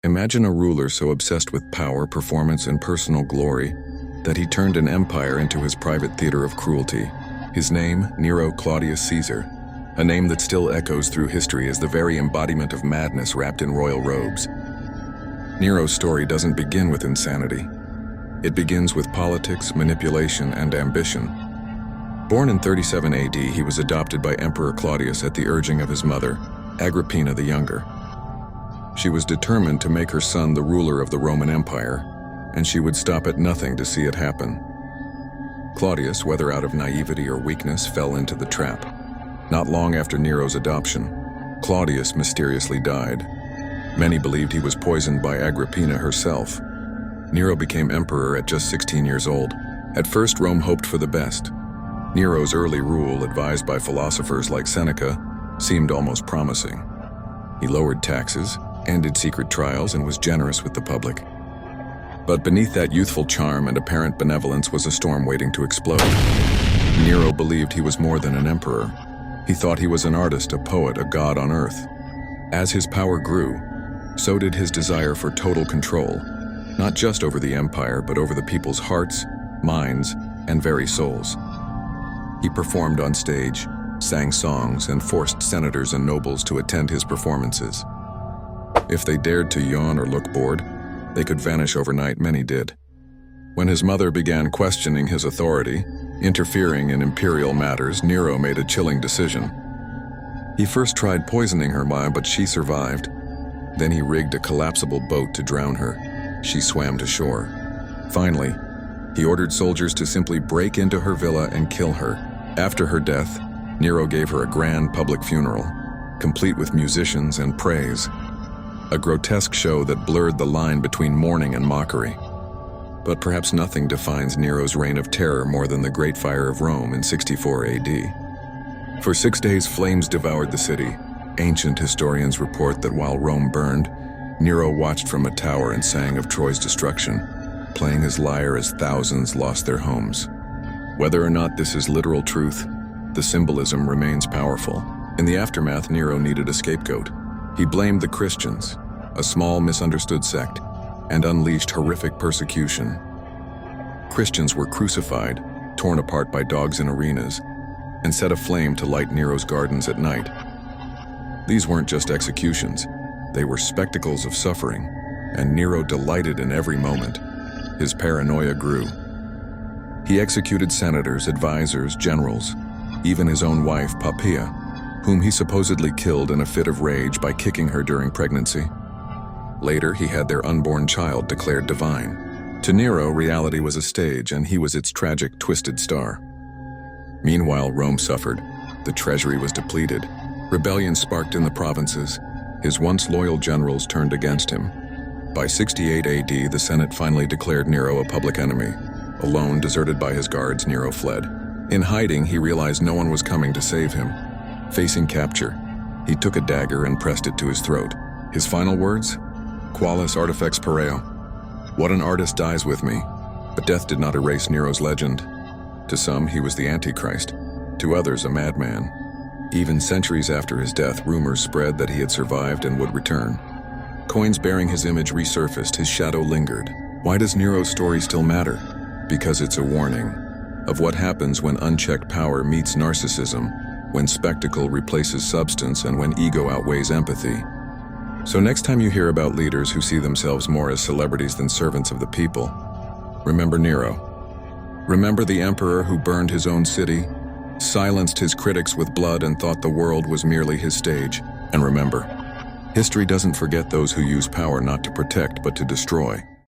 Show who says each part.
Speaker 1: Imagine a ruler so obsessed with power, performance, and personal glory that he turned an empire into his private theater of cruelty. His name, Nero Claudius Caesar, a name that still echoes through history as the very embodiment of madness wrapped in royal robes. Nero's story doesn't begin with insanity. It begins with politics, manipulation, and ambition. Born in 37 AD, he was adopted by Emperor Claudius at the urging of his mother, Agrippina the Younger. She was determined to make her son the ruler of the Roman Empire, and she would stop at nothing to see it happen. Claudius, whether out of naivety or weakness, fell into the trap. Not long after Nero's adoption, Claudius mysteriously died. Many believed he was poisoned by Agrippina herself. Nero became emperor at just 16 years old. At first, Rome hoped for the best. Nero's early rule, advised by philosophers like Seneca, seemed almost promising. He lowered taxes, ended secret trials, and was generous with the public. But beneath that youthful charm and apparent benevolence was a storm waiting to explode. Nero believed he was more than an emperor. He thought he was an artist, a poet, a god on earth. As his power grew, so did his desire for total control, not just over the empire, but over the people's hearts, minds, and very souls. He performed on stage, sang songs, and forced senators and nobles to attend his performances. If they dared to yawn or look bored, they could vanish overnight. Many did. When his mother began questioning his authority, interfering in imperial matters, Nero made a chilling decision. He first tried poisoning her, but she survived. Then he rigged a collapsible boat to drown her. She swam to shore. Finally, he ordered soldiers to simply break into her villa and kill her. After her death, Nero gave her a grand public funeral, complete with musicians and praise. A grotesque show that blurred the line between mourning and mockery. But perhaps nothing defines Nero's reign of terror more than the Great Fire of Rome in 64 AD. For 6 days, flames devoured the city. Ancient historians report that while Rome burned, Nero watched from a tower and sang of Troy's destruction, playing his lyre as thousands lost their homes. Whether or not this is literal truth, the symbolism remains powerful. In the aftermath, Nero needed a scapegoat. He blamed the Christians, a small misunderstood sect, and unleashed horrific persecution. Christians were crucified, torn apart by dogs in arenas, and set aflame to light Nero's gardens at night. These weren't just executions, they were spectacles of suffering, and Nero delighted in every moment. His paranoia grew. He executed senators, advisors, generals, even his own wife, Poppaea, whom he supposedly killed in a fit of rage by kicking her during pregnancy. Later, he had their unborn child declared divine. To Nero, reality was a stage, and he was its tragic, twisted star. Meanwhile, Rome suffered. The treasury was depleted. Rebellion sparked in the provinces. His once loyal generals turned against him. By 68 AD, the Senate finally declared Nero a public enemy. Alone, deserted by his guards, Nero fled. In hiding, he realized no one was coming to save him. Facing capture, he took a dagger and pressed it to his throat. His final words? Qualis artifex pareo. What an artist dies with me. But death did not erase Nero's legend. To some, he was the Antichrist. To others, a madman. Even centuries after his death, rumors spread that he had survived and would return. Coins bearing his image resurfaced, his shadow lingered. Why does Nero's story still matter? Because it's a warning of what happens when unchecked power meets narcissism, when spectacle replaces substance, and when ego outweighs empathy. So next time you hear about leaders who see themselves more as celebrities than servants of the people, remember Nero. Remember the emperor who burned his own city, silenced his critics with blood, and thought the world was merely his stage. And remember, history doesn't forget those who use power not to protect but to destroy.